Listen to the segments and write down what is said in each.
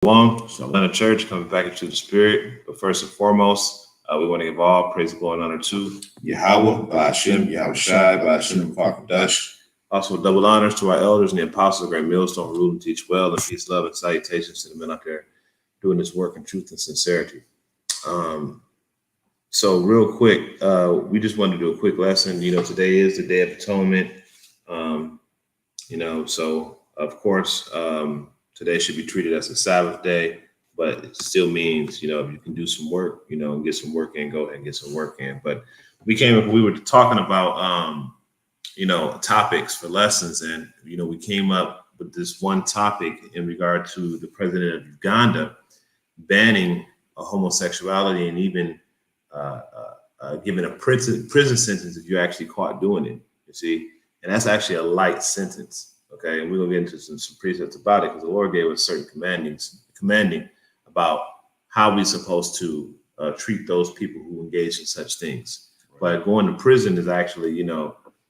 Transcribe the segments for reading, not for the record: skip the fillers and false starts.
Shalom, Atlanta Church, coming back into the spirit. But first and foremost, we want to give all praise, glory, and honor to Yahweh, Ba'ashem, Yahweh Shai, Ba'ashem, Kwakadash. Also double honors to our elders and the apostles of Great Millstone, rule and teach well, and peace, love, and salutations to the men out there doing this work in truth and sincerity. So real quick, we just wanted to do a quick lesson. Today is the Day of Atonement. So of course, today should be treated as a Sabbath day, but it still means, if you can do some work, and get some work in, go ahead and get some work in. But we were talking about, topics for lessons. And, we came up with this one topic in regard to the president of Uganda banning homosexuality and even giving a prison sentence if you're actually caught doing it, you see. And that's actually a light sentence. Okay, and we're gonna get into some precepts about it because the Lord gave us certain commanding about how we're supposed to treat those people who engage in such things. Right. But going to prison is actually,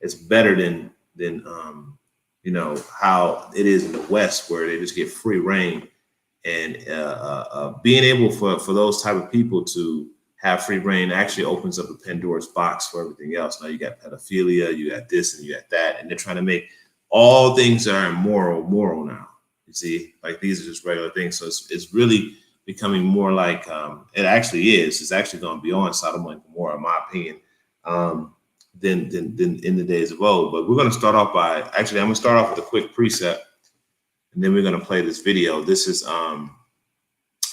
it's better than how it is in the West, where they just get free reign. And being able for those type of people to have free reign actually opens up a Pandora's box for everything else. Now you got pedophilia, you got this, and you got that, and they're trying to make all things that are immoral moral now. You see, like these are just regular things. So it's really becoming more like it actually is. It's actually going to be on Sodom and Gomorrah, in my opinion, than in the days of old. But we're going to start off I'm going to start off with a quick precept, and then we're going to play this video. This is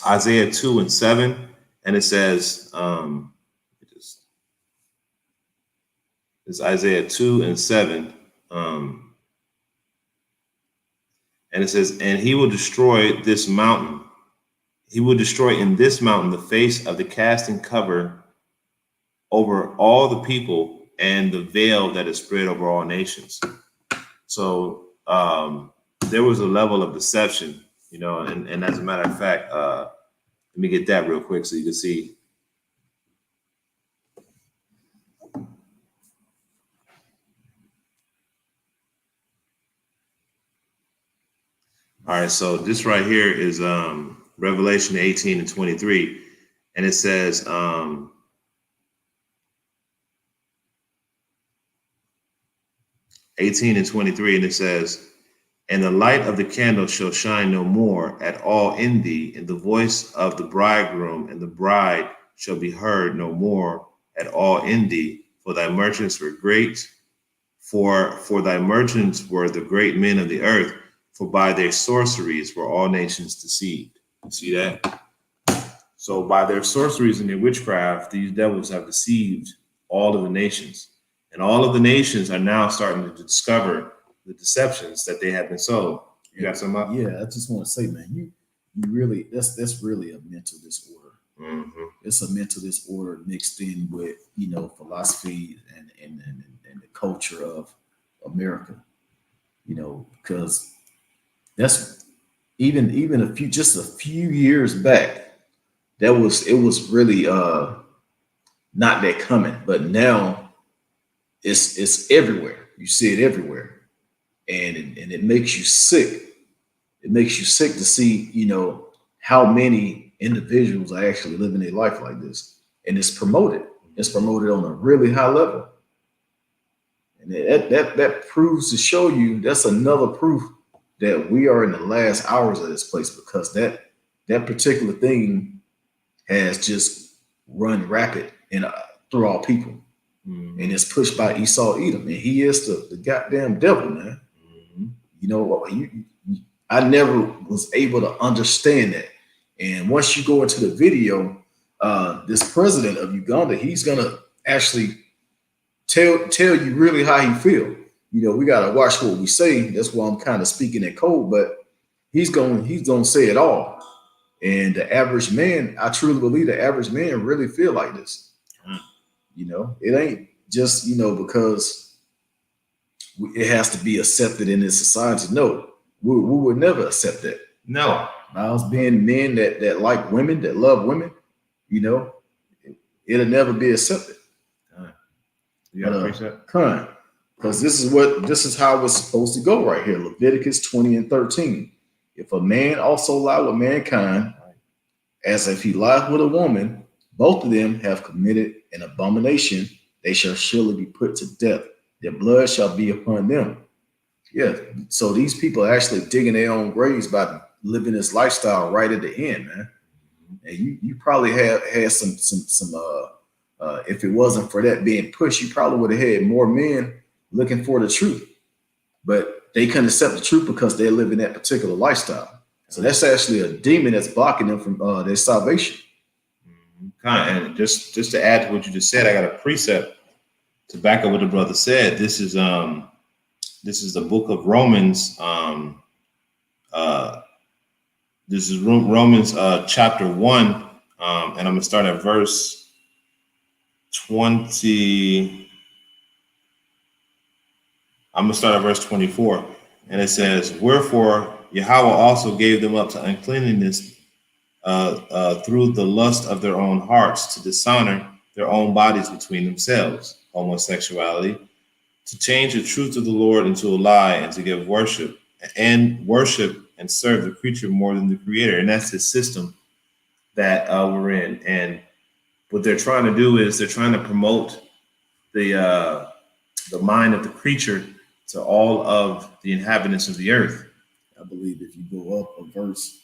Isaiah 2:7, and it says, it's Isaiah 2:7. And it says, and he will destroy this mountain. He will destroy in this mountain the face of the casting cover over all the people and the veil that is spread over all nations. So there was a level of deception, and as a matter of fact, let me get that real quick so you can see. All right, so this right here is Revelation 18:23, and it says, 18:23, and it says, and the light of the candle shall shine no more at all in thee, and the voice of the bridegroom and the bride shall be heard no more at all in thee, for thy merchants were great, for thy merchants were the great men of the earth, for by their sorceries were all nations deceived. You see that? So by their sorceries and their witchcraft, these devils have deceived all of the nations. And all of the nations are now starting to discover the deceptions that they have been sold. You got something up? Yeah, I just want to say, man, you really, that's really a mental disorder. Mm-hmm. It's a mental disorder mixed in with, philosophy and the culture of America, because that's even a few years back, it was really not that common, but now it's everywhere. You see it everywhere, and it makes you sick. It makes you sick to see, how many individuals are actually living their life like this, and it's promoted. It's promoted on a really high level, and that proves to show you that's another proof that we are in the last hours of this place, because that particular thing has just run rapid and through all people. Mm-hmm. And it's pushed by Esau Edom, and he is the goddamn devil, man. Mm-hmm. I never was able to understand that. And once you go into the video, this president of Uganda, he's gonna actually tell you really how he feel. We gotta watch what we say. That's why I'm kind of speaking in code, but he's gonna say it all. And the average man, I truly believe the average man really feel like this. It ain't just, because it has to be accepted in this society. No, we would never accept that. No. Us being men that like women, that love women, it'll never be accepted. You got to preach that? Because this is how it's supposed to go right here. Leviticus 20:13. If a man also lie with mankind, as if he lied with a woman, both of them have committed an abomination. They shall surely be put to death. Their blood shall be upon them. Yeah. So these people are actually digging their own graves by living this lifestyle right at the end, man. And you probably had some if it wasn't for that being pushed, you probably would have had more men looking for the truth. But they couldn't accept the truth because they're living that particular lifestyle. So that's actually a demon that's blocking them from their salvation. And just to add to what you just said, I got a precept to back up what the brother said. This is the book of Romans. This is Romans chapter 1, and I'm gonna start at verse 20. I'm gonna start at verse 24, and it says, "Wherefore Yahweh also gave them up to uncleanness through the lust of their own hearts, to dishonor their own bodies between themselves," homosexuality, "to change the truth of the Lord into a lie, and to give worship and serve the creature more than the creator." And that's the system that we're in. And what they're trying to do is they're trying to promote the mind of the creature to all of the inhabitants of the earth. I believe if you go up a verse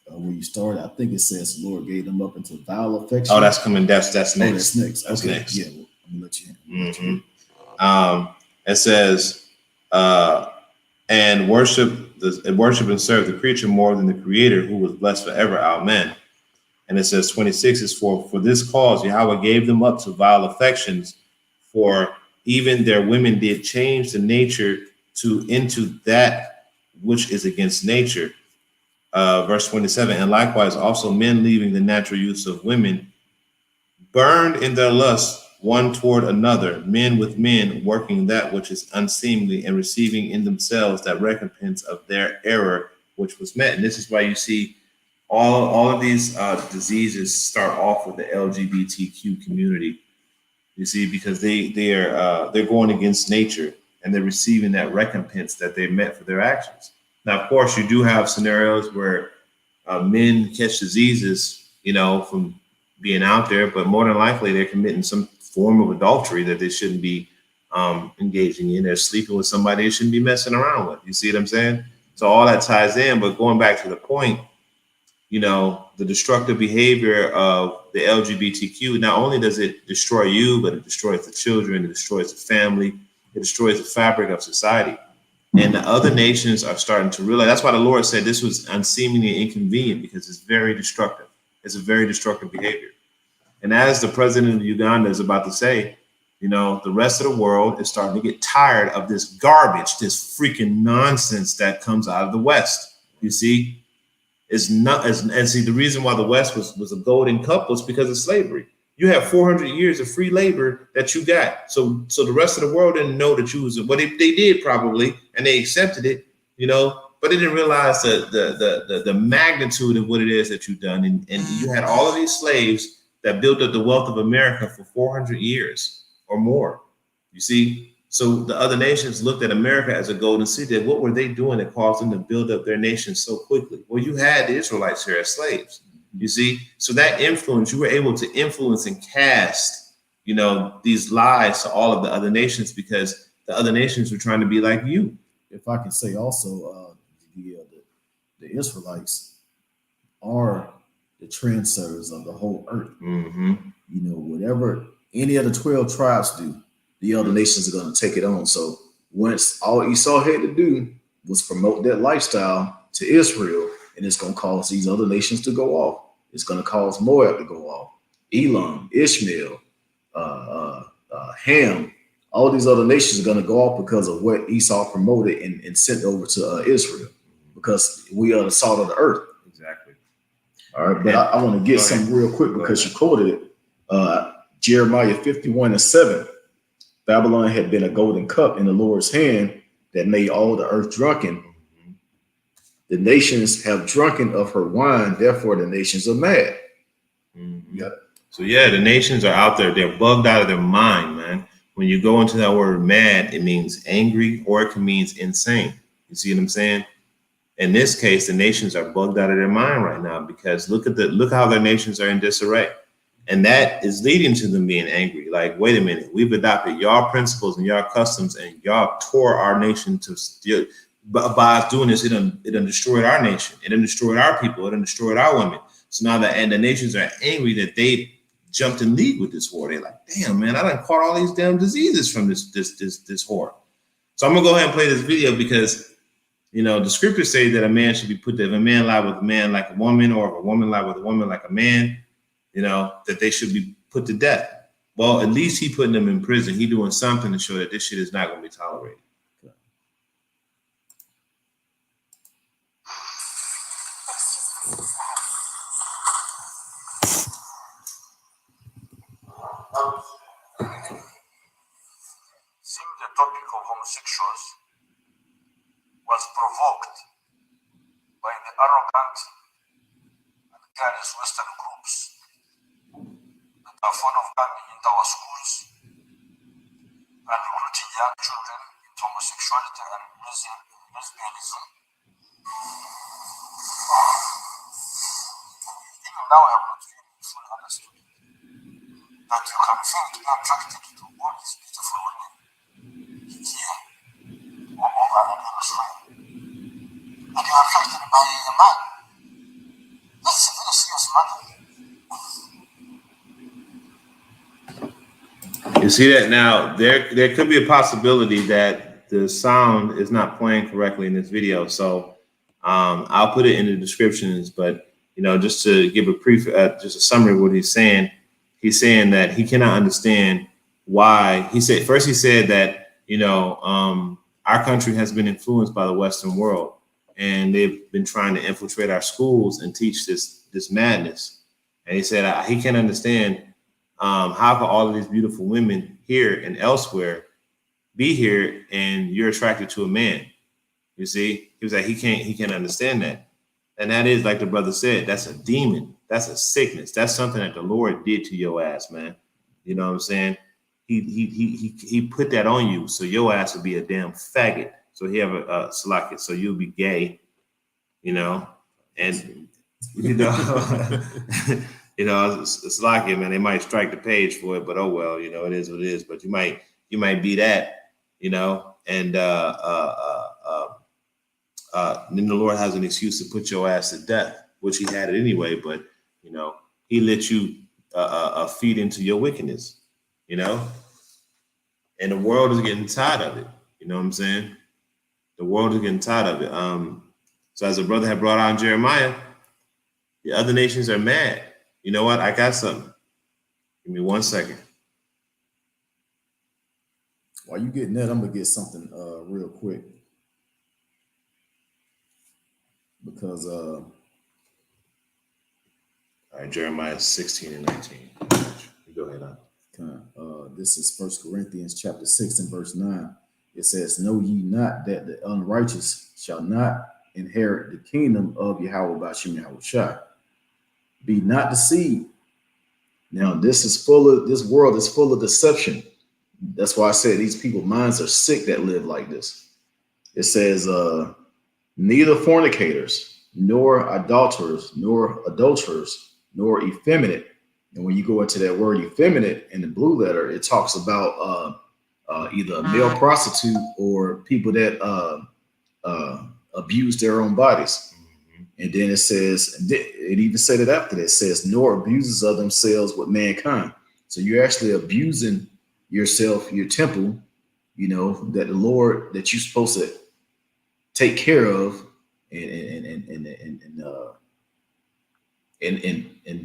where you started, I think it says the Lord gave them up into vile affection. Oh, that's coming. That's next. Oh, that's next. That's okay. next. Yeah, well, I'm gonna let you in. It says, and worship and serve the creature more than the creator, who was blessed forever. Amen. And it says 26 is for this cause Yahweh gave them up to vile affections, for even their women did change the nature into that which is against nature. Verse 27, and likewise also men, leaving the natural use of women, burned in their lust one toward another, men with men, working that which is unseemly, and receiving in themselves that recompense of their error which was met. And this is why you see all of these diseases start off with the LGBTQ community. You see, because they're going against nature, and they're receiving that recompense that they met for their actions. Now, of course, you do have scenarios where men catch diseases, from being out there, but more than likely they're committing some form of adultery that they shouldn't be engaging in. They're sleeping with somebody they shouldn't be messing around with. You see what I'm saying? So all that ties in. But going back to the point, the destructive behavior of the LGBTQ, not only does it destroy you, but it destroys the children, it destroys the family, it destroys the fabric of society. And the other nations are starting to realize. That's why the Lord said this was unseemly and inconvenient, because it's very destructive. It's a very destructive behavior. And as the president of Uganda is about to say, the rest of the world is starting to get tired of this garbage, this freaking nonsense that comes out of the West. You see, it's not the reason why the West was a golden cup was because of slavery. You have 400 years of free labor that you got. So the rest of the world didn't know that you was, well, they did probably, and they accepted it, but they didn't realize the magnitude of what it is that you've done. And you had all of these slaves that built up the wealth of America for 400 years or more. You see, so the other nations looked at America as a golden city. What were they doing that caused them to build up their nation so quickly? Well, you had the Israelites here as slaves. You see, so that influence, you were able to influence and cast, these lies to all of the other nations, because the other nations were trying to be like you. If I can say also, the Israelites are the trendsetters of the whole earth. Mm-hmm. Whatever any of the 12 tribes do, the other nations are going to take it on. So once all Esau had to do was promote that lifestyle to Israel, and it's going to cause these other nations to go off. It's going to cause Moab to go off. Elam, Ishmael, Ham, all these other nations are going to go off because of what Esau promoted and sent over to Israel, because we are the salt of the earth. Exactly. All right, but I want to get something real quick because you quoted it. Jeremiah 51:7. Babylon had been a golden cup in the Lord's hand that made all the earth drunken. The nations have drunken of her wine, therefore the nations are mad. Mm-hmm. Yeah. So the nations are out there. They're bugged out of their mind, man. When you go into that word mad, it means angry, or it can mean insane. You see what I'm saying? in this case, the nations are bugged out of their mind right now because look how their nations are in disarray. And that is leading to them being angry. Like, wait a minute, we've adopted y'all principles and y'all customs, and y'all tore our nation to steal. By us doing this, it done destroyed our nation. It done destroyed our people. It done destroyed our women. So now the nations are angry that they jumped in league with this war. They're like, damn, man, I done caught all these damn diseases from this whore. So I'm gonna go ahead and play this video because, you know, the scriptures say that a man should be put, if a man lie with a man like a woman, or if a woman lie with a woman like a man, you know, that they should be put to death. Well, at least he putting them in prison. He doing something to show that this shit is not going to be tolerated. Seeing the topic of homosexuals was provoked by the arrogant and careless Western groups that are fond of coming into our schools and recruiting young children into homosexuality and lesbianism. Even now, I have not really fully understood that you can fail to be attracted to all these beautiful women here or elsewhere, and you are attracted by a man. That's a very serious matter. You see that now? There could be a possibility that the sound is not playing correctly in this video. So I'll put it in the descriptions. But, you know, just to give a just a summary of what he's saying that he cannot understand why. He said that, you know, our country has been influenced by the Western world, and they've been trying to infiltrate our schools and teach this madness. And he said he can't understand how can all of these beautiful women here and elsewhere be here, and you're attracted to a man. You see, he was like, he can't understand that. And that is, like the brother said, that's a demon. That's a sickness. That's something that the Lord did to your ass, man. You know what I'm saying? He put that on you, so your ass would be a damn faggot. So he have a salakit, so you'll be gay, you know, and you know, you know, it's like it, man. They might strike the page for it, but oh well, you know, it is what it is. But you might be that, you know, and then the Lord has an excuse to put your ass to death, which he had it anyway. But you know, he let you feed into your wickedness, you know, and the world is getting tired of it. You know what I'm saying? The world is getting tired of it. So as a brother had brought out in Jeremiah, the other nations are mad. You know what? I got something. Give me 1 second. While you getting that, I'm gonna get something real quick, because all right, Jeremiah 16 and 19. Go ahead. This is 1 Corinthians chapter 6 and verse 9. It says, "Know ye not that the unrighteous shall not inherit the kingdom of Yahweh Bashim Yahushua? Be not deceived." Now, this world is full of deception. That's why I said these people's minds are sick that live like this. It says, neither fornicators, nor idolaters, nor adulterers, nor effeminate. And when you go into that word effeminate in the blue letter, it talks about either a male prostitute or people that abuse their own bodies. And then it says, it even said it after that, it says, nor abusers of themselves with mankind. So you're actually abusing yourself, your temple, you know, that the Lord, that you're supposed to take care of and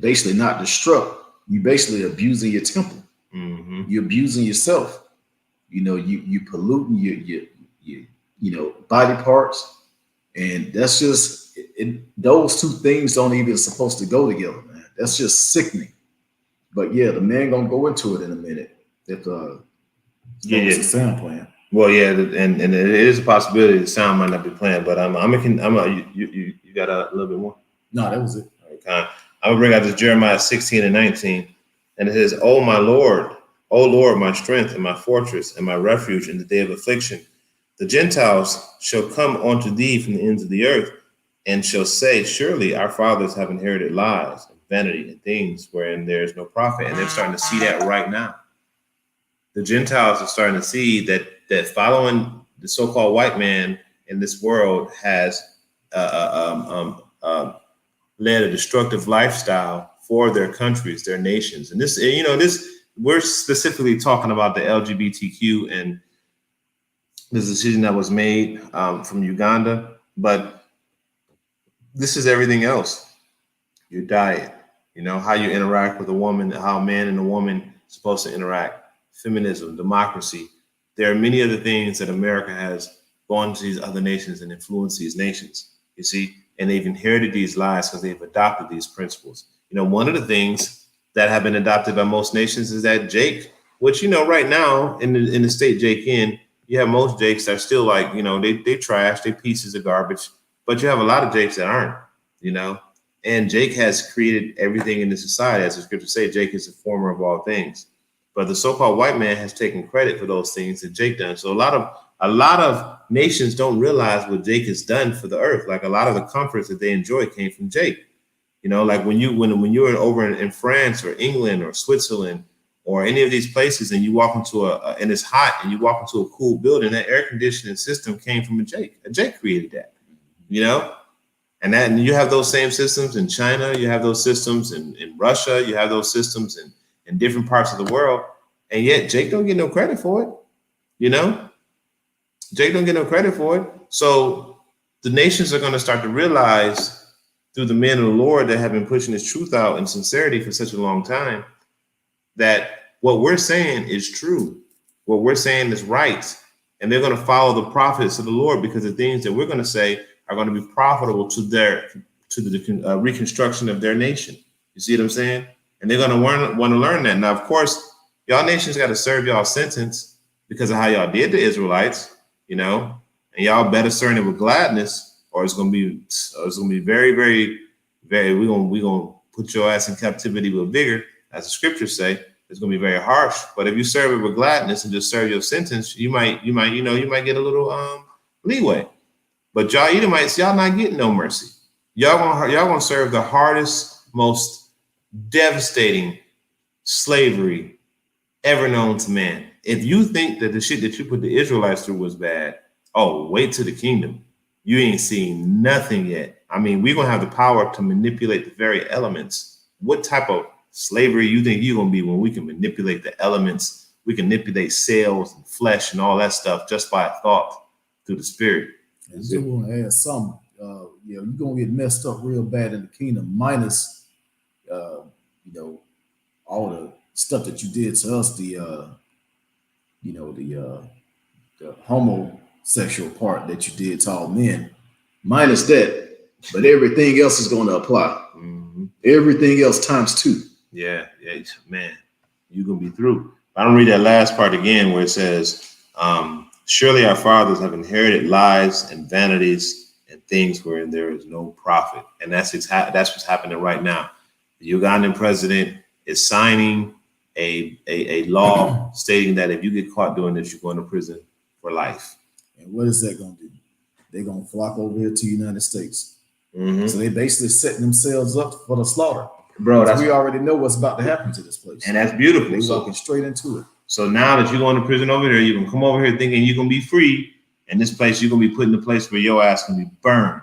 basically not destruct. You basically abusing your temple. Mm-hmm. You're abusing yourself. You know, you polluting your body parts. And that's just, those two things don't even supposed to go together, man. That's just sickening. But yeah, the man gonna go into it in a minute. If the sound playing. Well, yeah, and it is a possibility the sound might not be playing, but you got a little bit more. No, that was it. Okay. I'm gonna bring out this Jeremiah 16 and 19, and it says, "Oh my Lord, O Lord, my strength and my fortress and my refuge in the day of affliction. The Gentiles shall come unto thee from the ends of the earth, and shall say, surely our fathers have inherited lies and vanity and things wherein there is no profit. And they're starting to see that right now. The Gentiles are starting to see that following the so-called white man in this world has led a destructive lifestyle for their countries, their nations. And this, we're specifically talking about the LGBTQ and this decision that was made from Uganda, but this is everything else. Your diet, how you interact with a woman, how a man and a woman are supposed to interact, feminism, democracy. There are many other things that America has gone to these other nations and influenced these nations, you see, and they've inherited these lies because they've adopted these principles. One of the things that have been adopted by most nations is that Jake, which, right now in the state Jake in, you have most Jakes that are still like, they trash, they pieces of garbage, but you have a lot of Jakes that aren't, and Jake has created everything in the society. As the scriptures say, Jake is the former of all things. But the so-called white man has taken credit for those things that Jake done. So a lot of nations don't realize what Jake has done for the earth. Like a lot of the comforts that they enjoy came from Jake. Like when you're over in France or England or Switzerland or any of these places, and you walk into and it's hot, and you walk into a cool building, that air conditioning system came from a Jake. A Jake created that, and you have those same systems in China, you have those systems in Russia, you have those systems in different parts of the world, and yet Jake don't get no credit for it. Jake don't get no credit for it. So the nations are going to start to realize through the men of the Lord that have been pushing this truth out in sincerity for such a long time, that what we're saying is true. What we're saying is right. And they're going to follow the prophets of the Lord, because the things that we're going to say are going to be profitable to the reconstruction of their nation. You see what I'm saying? And they're going to want to learn that. Now, of course, y'all nations got to serve y'all sentence because of how y'all did the Israelites, and y'all better serve it with gladness, or it's going to be very, very, very, we're going to put your ass in captivity with vigor, as the scriptures say. It's going to be very harsh. But if you serve it with gladness and just serve your sentence, you might get a little leeway. But y'all Edomites, y'all not getting no mercy. Y'all gonna serve the hardest, most devastating slavery ever known to man. If you think that the shit that you put the Israelites through was bad, oh, wait to the kingdom. You ain't seen nothing yet. I mean, we're gonna have the power to manipulate the very elements. What type of slavery you think you're gonna be when we can manipulate the elements? We can manipulate cells and flesh and all that stuff just by a thought through the spirit. And I want to add something. You're gonna get messed up real bad in the kingdom, minus all the stuff that you did to us, the homosexual part that you did to all men, minus that. But everything else is going to apply. Mm-hmm. Everything else times 2. Yeah, man, you're gonna be through. I don't read that last part again where it says, surely our fathers have inherited lies and vanities and things wherein there is no profit. And that's what's happening right now. The Ugandan president is signing a law stating that if you get caught doing this, you're going to prison for life. And what is that going to do? They're going to flock over here to the United States. Mm-hmm. So they basically setting themselves up for the slaughter. Bro, we already know what's about to happen to this place. And that's beautiful. They're walking straight into it. So now that you're going to prison over there, you can come over here thinking you're going to be free. And this place, you're going to be put in a place where your ass can be burned.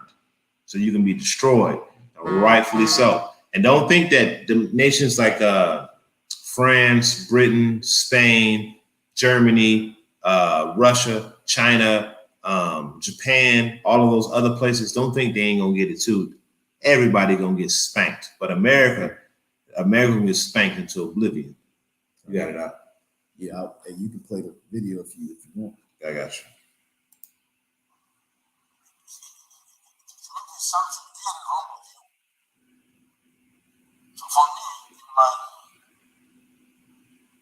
So you can be destroyed, rightfully so. And don't think that the nations like France, Britain, Spain, Germany, Russia, China, Japan, all of those other places, don't think they ain't going to get it too. Everybody going to get spanked. But America going to get spanked into oblivion. You got it out. Yeah, and you can play the video if you want. I got you. Something very wrong with you. So for me, in my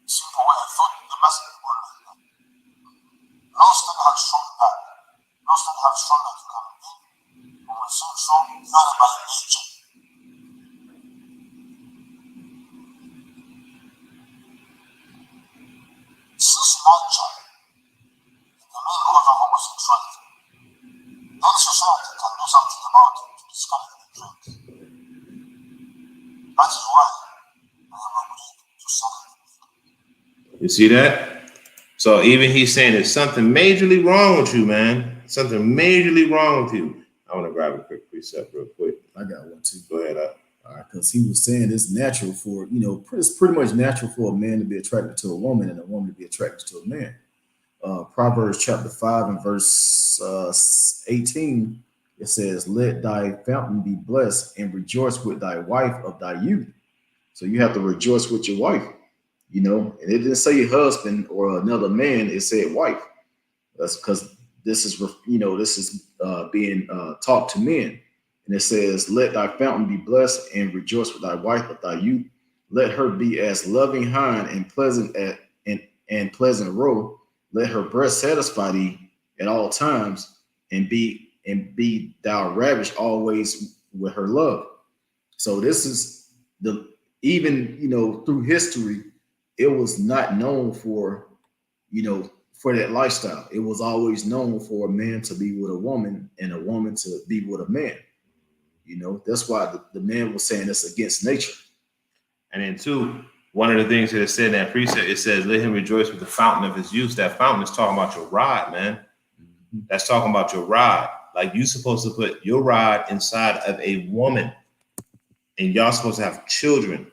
simple way, I thought the message was like that. Lost and have shown that. Lost and have shown that you can be, and when so very by nature. Since nature, the main cause of homosexuality, then society can do something about it to That is why I am agreed to sacrifice. You see that? So even he's saying there's something majorly wrong with you, man. Something majorly wrong with you. I want to grab a quick precept real quick. I got one too. Go ahead. All right, because he was saying it's natural for, it's pretty much natural for a man to be attracted to a woman and a woman to be attracted to a man. Proverbs chapter 5 and verse 18, it says, "Let thy fountain be blessed and rejoice with thy wife of thy youth." So you have to rejoice with your wife, and it didn't say husband or another man, it said wife. That's because this is being taught to men. And it says, "Let thy fountain be blessed and rejoice with thy wife of thy youth. Let her be as loving hind and pleasant and pleasant roe. Let her breast satisfy thee at all times, and be thou ravished always with her love." So this is through history, it was not known for that lifestyle. It was always known for a man to be with a woman and a woman to be with a man. That's why the man was saying it's against nature. And then two, one of the things that it said in that precept, it says, "Let him rejoice with the fountain of his youth." That fountain is talking about your rod, man. That's talking about your rod. Like, you're supposed to put your rod inside of a woman, and y'all supposed to have children.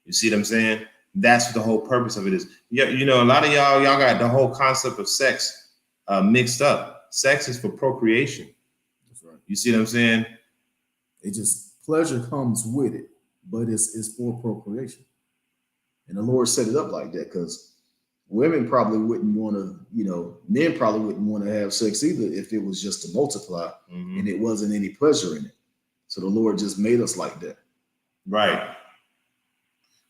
You see what I'm saying? That's what the whole purpose of it is. Yeah, a lot of y'all got the whole concept of sex mixed up. Sex is for procreation. That's right. You see what I'm saying? It just, pleasure comes with it, but it's for procreation. And the Lord set it up like that because women probably wouldn't want to, men probably wouldn't want to have sex either if it was just to multiply and it wasn't any pleasure in it. So the Lord just made us like that. Right.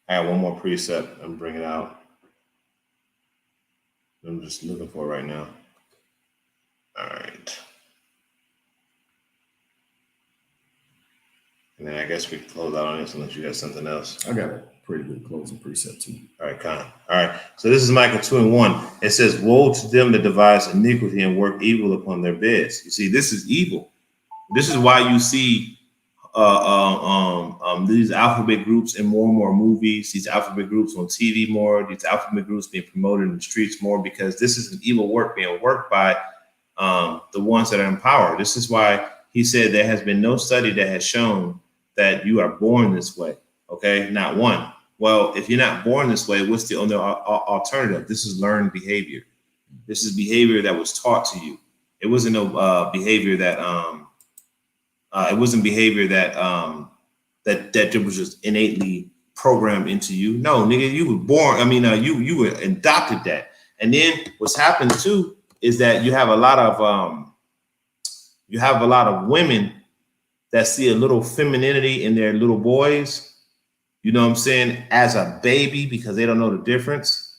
I have one more precept I'm bringing out. I'm just looking for it right now. All right. And then I guess we can close out on this unless you got something else. I got a pretty good closing precept too. All right, Con. All right. So this is Micah 2:1. It says, "Woe to them that devise iniquity and work evil upon their beds." You see, this is evil. This is why you see these alphabet groups in more and more movies, these alphabet groups on TV more, these alphabet groups being promoted in the streets more, because this is an evil work being worked by the ones that are in power. This is why he said there has been no study that has shown that you are born this way. Okay, not one. Well, if you're not born this way, what's the only alternative? This is learned behavior. This is behavior that was taught to you. It wasn't no behavior that it wasn't behavior that that was just innately programmed into you. No, nigga, you were born. I mean, you were adopted that. And then what's happened too is that you have a lot of women that see a little femininity in their little boys. You know what I'm saying? As a baby, because they don't know the difference.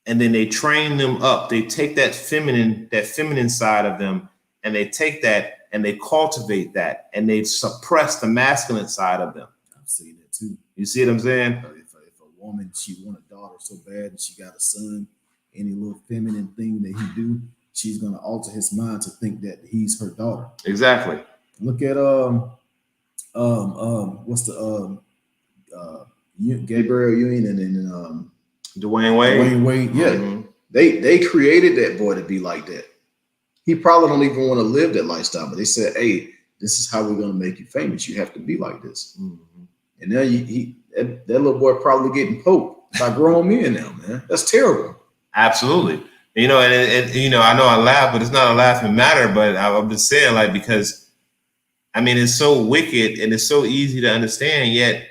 And then they train them up. They take that feminine side of them, and they take that and they cultivate that, and they suppress the masculine side of them. I've seen that too. You see what I'm saying? If a woman, she want a daughter so bad and she got a son, any little feminine thing that he do, she's gonna alter his mind to think that he's her daughter. Exactly. Look at what's the Gabriel Union and then Dwayne Wade. Dwayne Wade, yeah. They created that boy to be like that. He probably don't even want to live that lifestyle, but they said, "Hey, this is how we're gonna make you famous. You have to be like this." And now that little boy probably getting poked by grown men now, man. That's terrible. Absolutely. And I know I laugh, but it's not a laughing matter. But I'm just saying, like, because I mean, it's so wicked and it's so easy to understand, yet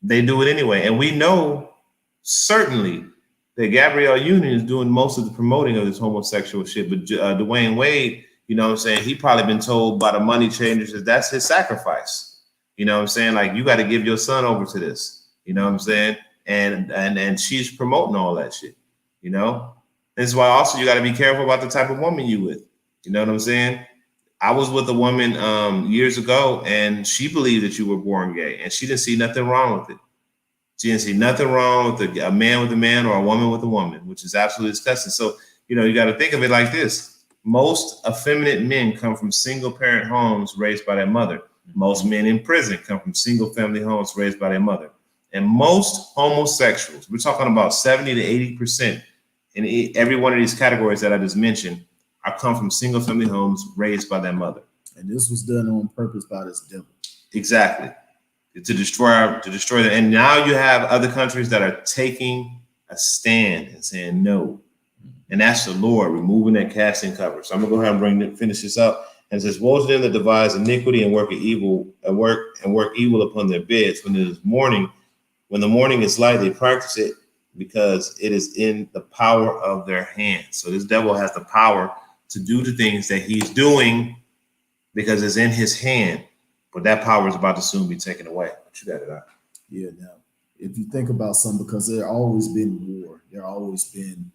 they do it anyway. And we know certainly that Gabrielle Union is doing most of the promoting of this homosexual shit. But Dwayne Wade, you know what I'm saying? He probably been told by the money changers that that's his sacrifice. You know what I'm saying? Like, you got to give your son over to this. You know what I'm saying? And she's promoting all that shit. You know? This is why also you got to be careful about the type of woman you with. You know what I'm saying? I was with a woman years ago, and she believed that you were born gay, and she didn't see nothing wrong with it. She didn't see nothing wrong with a man with a man or a woman with a woman, which is absolutely disgusting. So, you got to think of it like this. Most effeminate men come from single parent homes raised by their mother. Most men in prison come from single-family homes raised by their mother. And most homosexuals, we're talking about 70 to 80% in every one of these categories that I just mentioned, are come from single-family homes raised by their mother. And this was done on purpose by this devil. Exactly. To destroy them. And now you have other countries that are taking a stand and saying no. And that's the Lord removing that casting cover. So I'm gonna go ahead and finish this up. And it says, woe to them that devise iniquity and work evil upon their beds. When the morning is light, they practice it because it is in the power of their hands. So this devil has the power to do the things that he's doing because it's in his hand. But that power is about to soon be taken away. But you got it out. Yeah, now, if you think about something, because there always been war, there always been,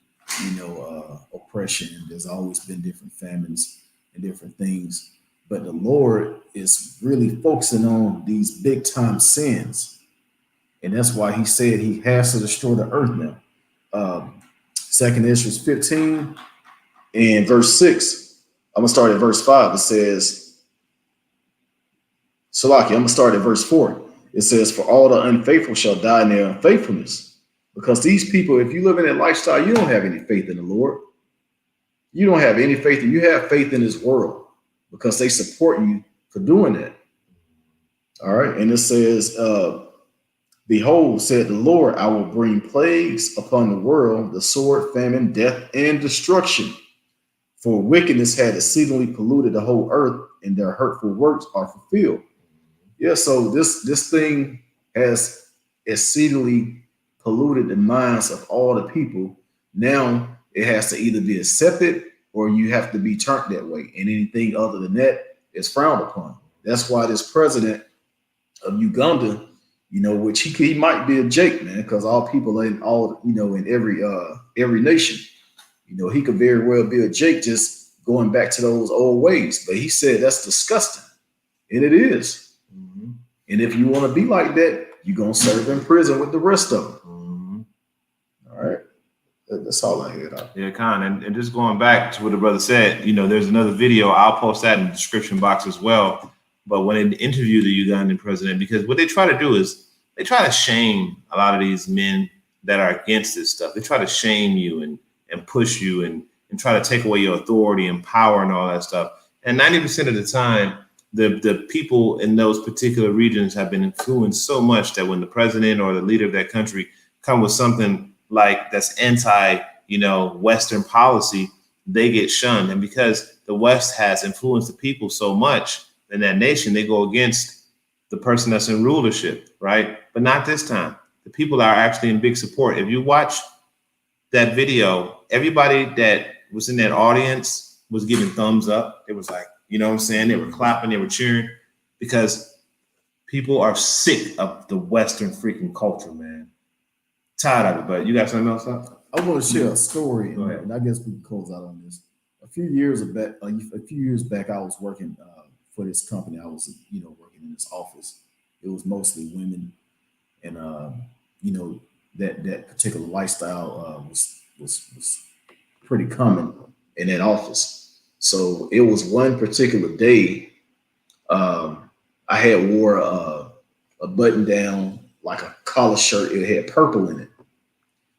oppression, there's always been different famines and different things. But the Lord is really focusing on these big time sins. And that's why he said he has to destroy the earth now. 2nd Ezra 15 and verse 6. I'm going to start at verse 5. It says, Salaki, I'm going to start at verse 4. It says, for all the unfaithful shall die in their unfaithfulness. Because these people, if you live in that lifestyle, you don't have any faith in the Lord. You don't have any faith. You have faith in this world because they support you for doing that. All right. And it says, behold, said the Lord, I will bring plagues upon the world, the sword, famine, death, and destruction. For wickedness had exceedingly polluted the whole earth, and their hurtful works are fulfilled. Yeah, so this thing has exceedingly polluted the minds of all the people. Now it has to either be accepted or you have to be turned that way. And anything other than that is frowned upon. That's why this president of Uganda, which he might be a Jake, man, because all people in every nation, he could very well be a Jake, just going back to those old ways. But he said that's disgusting. And it is. Mm-hmm. And if you want to be like that, you're going to serve in prison with the rest of them. Mm-hmm. All right. That's all I had. Yeah, Con. And just going back to what the brother said, there's another video. I'll post that in the description box as well. But when they interview the Ugandan president, because what they try to do is they try to shame a lot of these men that are against this stuff. They try to shame you and push you and try to take away your authority and power and all that stuff. And 90% of the time, the people in those particular regions have been influenced so much that when the president or the leader of that country come with something like that's anti, Western policy, they get shunned. And because the West has influenced the people so much in that nation, they go against the person that's in rulership, right? But not this time. The people are actually in big support. If you watch that video, everybody that was in that audience was giving thumbs up. It was like, you know what I'm saying? They were clapping, they were cheering, because people are sick of the Western freaking culture, man. Tired of it. But you got something else up? I want to share a story, and I guess we can close out on this. A few years back, I was working for this company. I was, working in this office. It was mostly women, and that particular lifestyle was pretty common in that office. So it was one particular day, I had wore a button down, like a collar shirt. It had purple in it.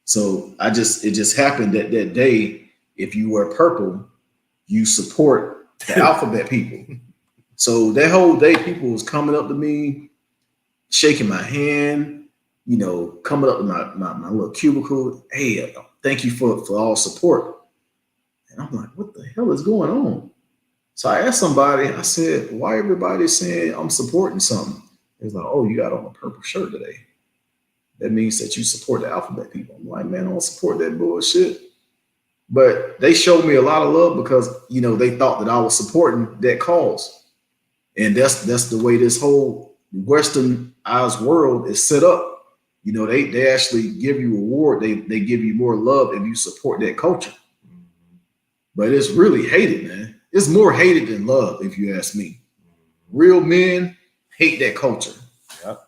So it just happened that day, if you wear purple, you support the alphabet people. So that whole day, people was coming up to me, shaking my hand, coming up to my little cubicle. Hey, thank you for all support. And I'm like, what the hell is going on? So I asked somebody, I said, why everybody's saying I'm supporting something? It's like, oh, you got on a purple shirt today. That means that you support the alphabet people. I'm like, man, I don't support that bullshit. But they showed me a lot of love because, they thought that I was supporting that cause. And that's the way this whole westernized world is set up. They actually give you a reward. They give you more love if you support that culture. But it's really hated, man. It's more hated than love, if you ask me. Real men hate that culture. Yep.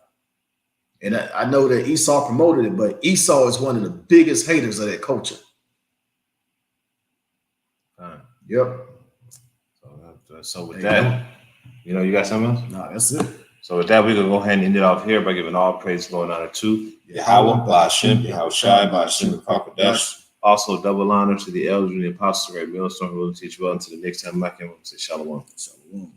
And I know that Esau promoted it, but Esau is one of the biggest haters of that culture. Yep. So with that, You know, you got something else? Nah, that's it. So with that, we're going to go ahead and end it off here by giving all praise, glory, and honor to Yahweh, Ba'ashem, Yahushai, Ba'ashem, Kwakadash. Also, double honor to the elders and the apostles, right? Millstone, who will teach well until the next time. I can say shalom. Shalom.